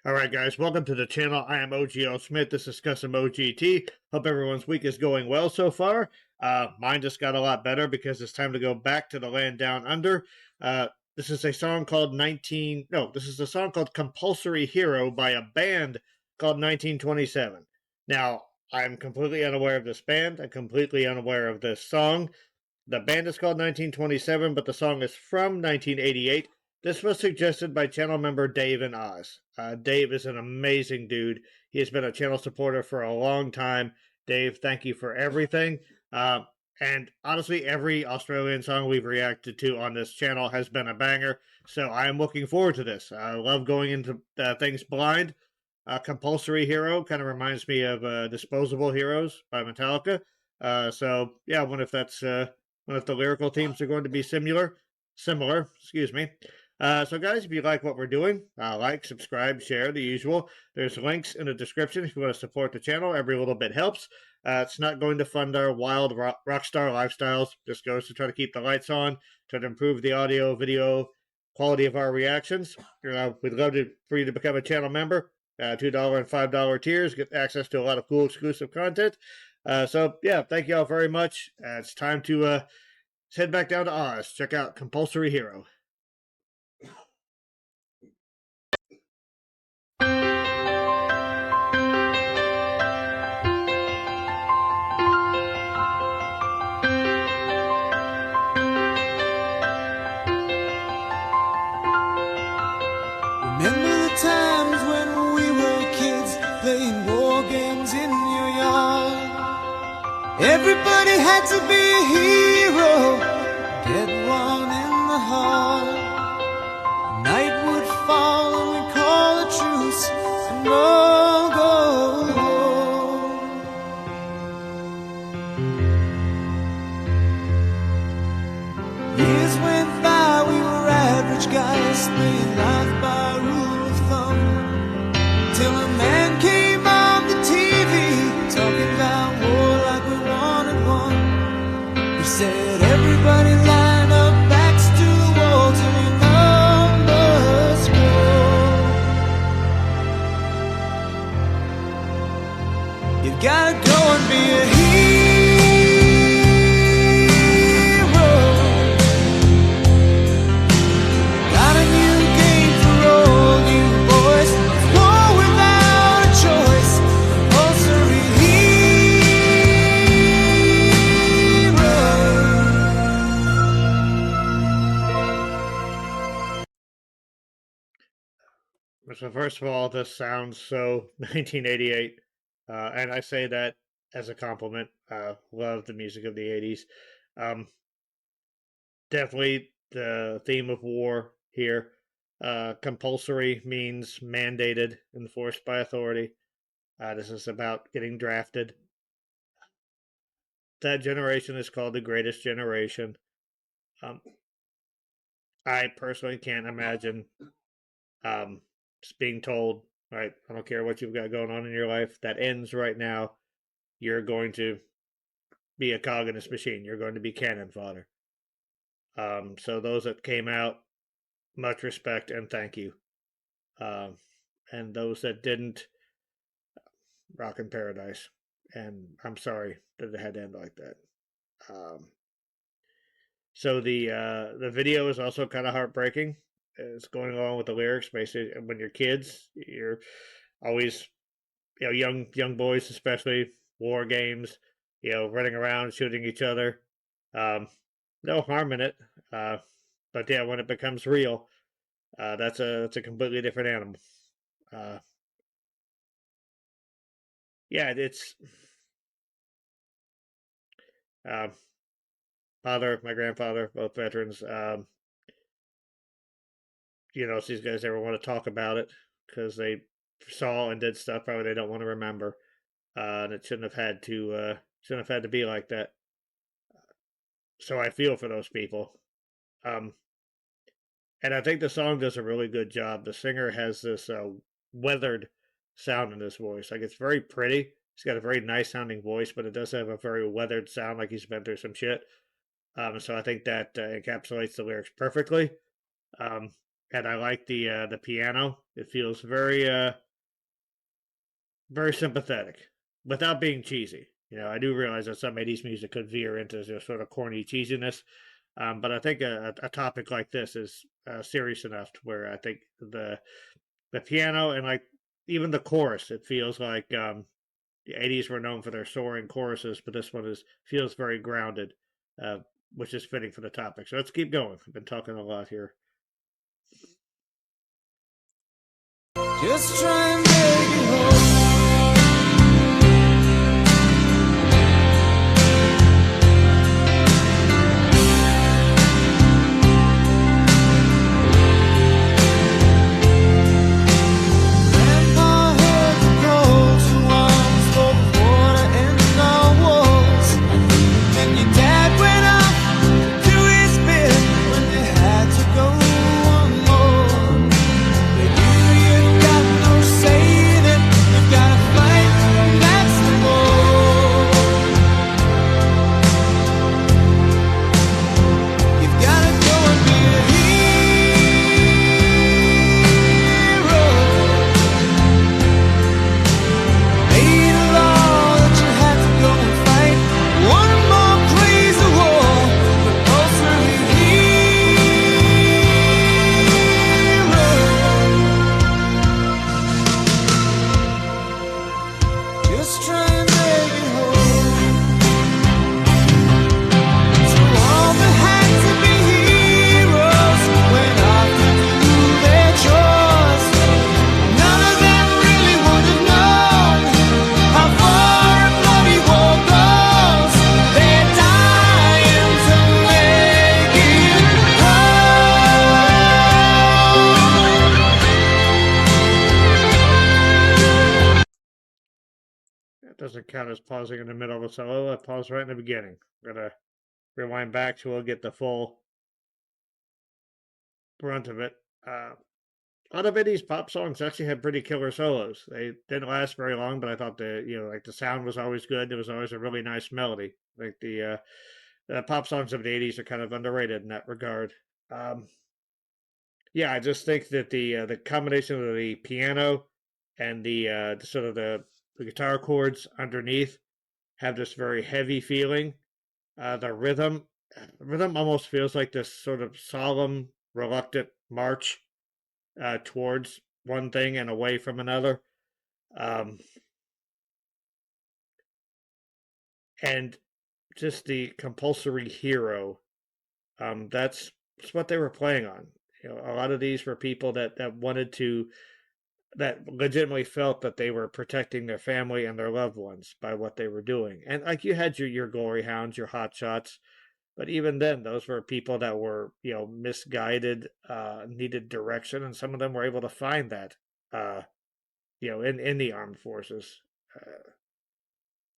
Alright guys, welcome to the channel. I am OGL Schmitt. This is Custom OGT. Hope everyone's week is going well so far. Mine just got a lot better because it's time to go back to the land down under. This is a song called this is a song called Compulsory Hero by a band called 1927. Now, I'm completely unaware of this band. I'm completely unaware of this song. The band is called 1927, but the song is from 1988. This was suggested by channel member Dave in Oz. Dave is an amazing dude. He has been a channel supporter for a long time. Dave, thank you for everything. And honestly, every Australian song we've reacted to on this channel has been a banger, so I am looking forward to this. I love going into things blind. Compulsory Hero kind of reminds me of Disposable Heroes by Metallica. So yeah, I wonder if that's wonder if the lyrical themes are going to be similar. Excuse me. So guys, if you like what we're doing, like, subscribe, share, the usual. There's links in the description if you want to support the channel. Every little bit helps. It's not going to fund our wild rockstar lifestyles. This goes to try to keep the lights on, try to improve the audio, video quality of our reactions. We'd love for you to become a channel member. $2 and $5 tiers get access to a lot of cool exclusive content. So yeah, thank you all very much. It's time to head back down to Oz. Check out Compulsory Hero. Remember the times when we were kids playing war games in your yard? Everybody had to be a hero, get one in the heart. Night would fall and we'd call a truce and all go home. Years went by, we were average guys playing life by rule of thumb, till a man came on the TV talking about war like we wanted one. He said, everybody line up, backs to the wall till your numbers go. You gotta go and be a hero. Got a new game for all you boys. War without a choice. Compulsory hero. So first of all, this sounds so 1988, and I say that as a compliment. Love the music of the 80s. Definitely the theme of war here. Compulsory means mandated, enforced by authority. This is about getting drafted. That generation is called the greatest generation. I personally can't imagine just being told, right, I don't care what you've got going on in your life, that ends right now. You're going to be a cog in this machine. You're going to be cannon fodder. So those that came out, much respect and thank you. And those that didn't, rock in paradise. And I'm sorry that it had to end like that. So the video is also kind of heartbreaking. It's going along with the lyrics. Basically, when you're kids, you're always, young boys especially, war games, running around shooting each other. No harm in it, but yeah, when it becomes real, that's a completely different animal. Yeah, it's my grandfather, both veterans. If these guys ever want to talk about it, because they saw and did stuff probably they don't want to remember, and it shouldn't have had to be like that. So I feel for those people. And I think the song does a really good job. The singer has this weathered sound in his voice. Like, it's very pretty. He's got a very nice sounding voice, but it does have a very weathered sound, like he's been through some shit. So I think that encapsulates the lyrics perfectly. and I like the piano. It feels very very sympathetic without being cheesy. You know, I do realize that some 80s music could veer into sort of corny cheesiness, but I think a topic like this is serious enough to where I think the piano and like even the chorus, it feels like the 80s were known for their soaring choruses, but this one feels very grounded, which is fitting for the topic. So let's keep going. I've been talking a lot here. Just try and make it home. Doesn't count as pausing in the middle of a solo. I paused right in the beginning. I'm gonna rewind back so we'll get the full brunt of it. A lot of 80s pop songs actually had pretty killer solos. They didn't last very long, but I thought the sound was always good. There was always a really nice melody. Like the pop songs of the 80s are kind of underrated in that regard. Yeah, I just think that the combination of the piano and the sort of the guitar chords underneath have this very heavy feeling. The rhythm almost feels like this sort of solemn, reluctant march towards one thing and away from another. And just the Compulsory Hero, that's what they were playing on. You know, a lot of these were people that wanted to, that legitimately felt that they were protecting their family and their loved ones by what they were doing. And like you had your glory hounds, your hot shots, but even then, those were people that were, misguided, needed direction, and some of them were able to find that, in the armed forces.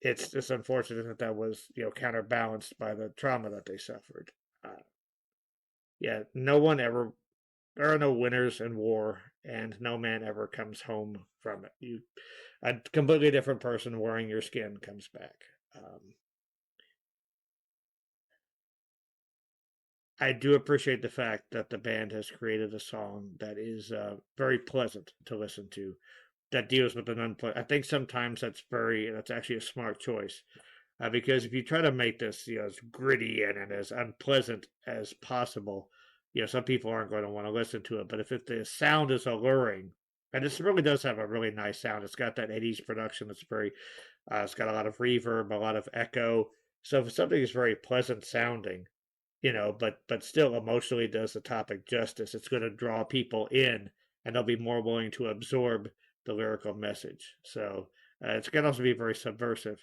It's just unfortunate that was, counterbalanced by the trauma that they suffered. There are no winners in war, and no man ever comes home from it. A completely different person wearing your skin comes back. I do appreciate the fact that the band has created a song that is very pleasant to listen to, that deals with an unpleasant. I think sometimes that's actually a smart choice, because if you try to make this as gritty and as unpleasant as possible, some people aren't going to want to listen to it. But if the sound is alluring, and this really does have a really nice sound, it's got that 80s production that's very, it's got a lot of reverb, a lot of echo. So if something is very pleasant sounding, but still emotionally does the topic justice, it's going to draw people in, and they'll be more willing to absorb the lyrical message. So it's going to also be very subversive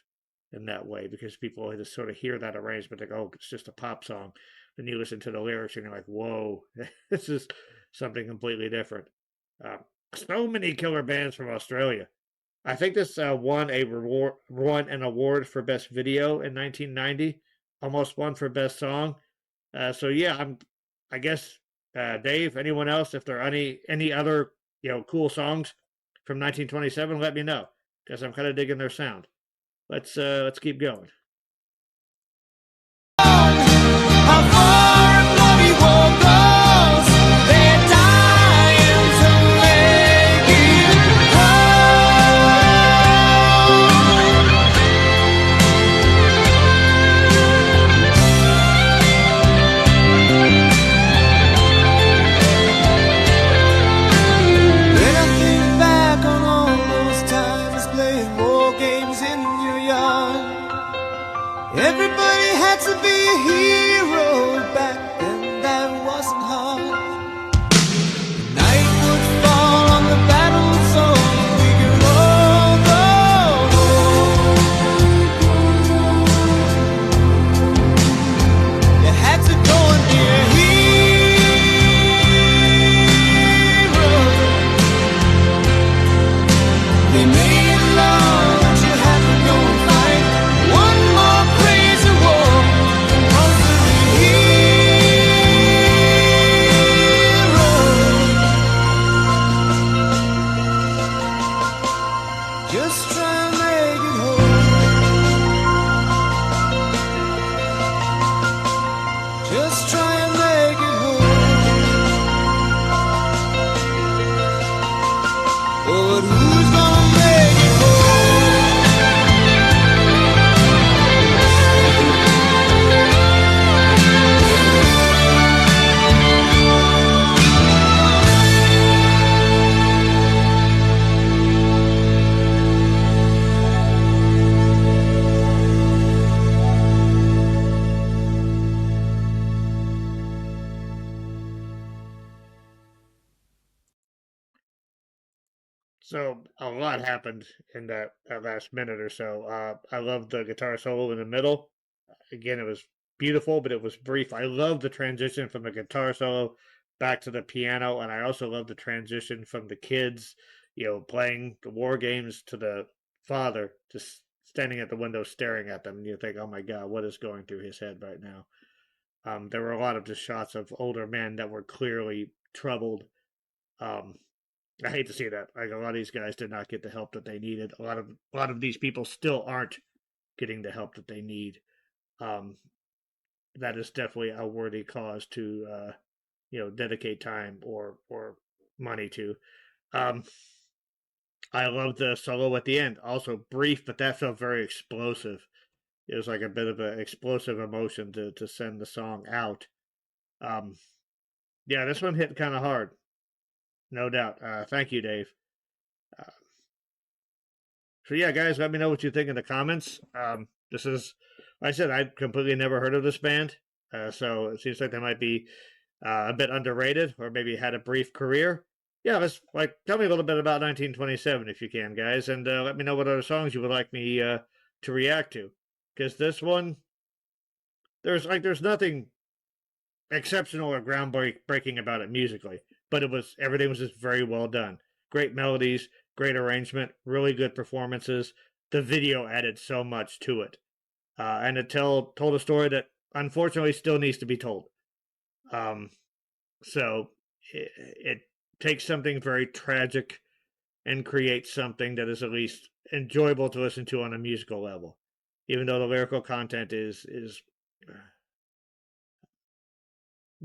in that way, because people just sort of hear that arrangement, they go, oh, it's just a pop song. Then you listen to the lyrics and you're like, whoa, this is something completely different. So many killer bands from Australia. I think this won an award for Best Video in 1990, almost won for Best Song. So yeah, I guess Dave, anyone else, if there are any other cool songs from 1927, let me know, because I'm kind of digging their sound. Let's keep going. How far a bloody war goes, they die but who's gonna make it So a lot happened in that last minute or so. I love the guitar solo in the middle. Again, it was beautiful, but it was brief. I love the transition from the guitar solo back to the piano, and I also love the transition from the kids, playing the war games to the father just standing at the window staring at them, and you think, oh my God, what is going through his head right now? There were a lot of just shots of older men that were clearly troubled. Um, I hate to see that. Like, a lot of these guys did not get the help that they needed. A lot of these people still aren't getting the help that they need. Um, that is definitely a worthy cause to dedicate time or money to. I love the solo at the end. Also brief, but that felt very explosive. It was like a bit of an explosive emotion to send the song out. Yeah, this one hit kind of hard, no doubt. Thank you, Dave. So yeah, guys, let me know what you think in the comments. This is, like I said, I'd completely never heard of this band, so it seems like they might be a bit underrated, or maybe had a brief career. Yeah, let's tell me a little bit about 1927 if you can, guys, and let me know what other songs you would like me to react to. Because this one, there's nothing exceptional or groundbreaking about it musically, but everything was just very well done. Great melodies, great arrangement, really good performances. The video added so much to it, and it told a story that unfortunately still needs to be told. So it takes something very tragic and creates something that is at least enjoyable to listen to on a musical level, even though the lyrical content is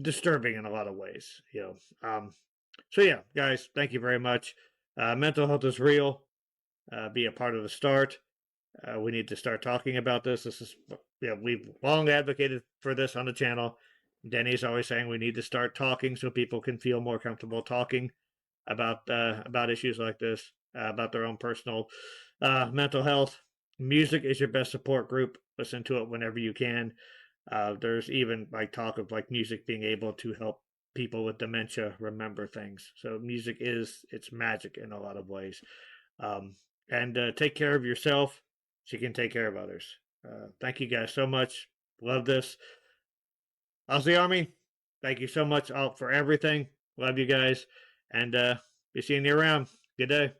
disturbing in a lot of ways. So yeah, guys, thank you very much. Mental health is real. Be a part of the start. We need to start talking about this. We've long advocated for this on the channel. Denny's always saying we need to start talking so people can feel more comfortable talking about issues like this, about their own personal mental health. Music is your best support group. Listen to it whenever you can. There's even talk of music being able to help people with dementia remember things. So music it's magic in a lot of ways. And take care of yourself so you can take care of others. Thank you guys so much. Love this. Aussie Army, thank you so much for everything. Love you guys. And be seeing you around. Good day.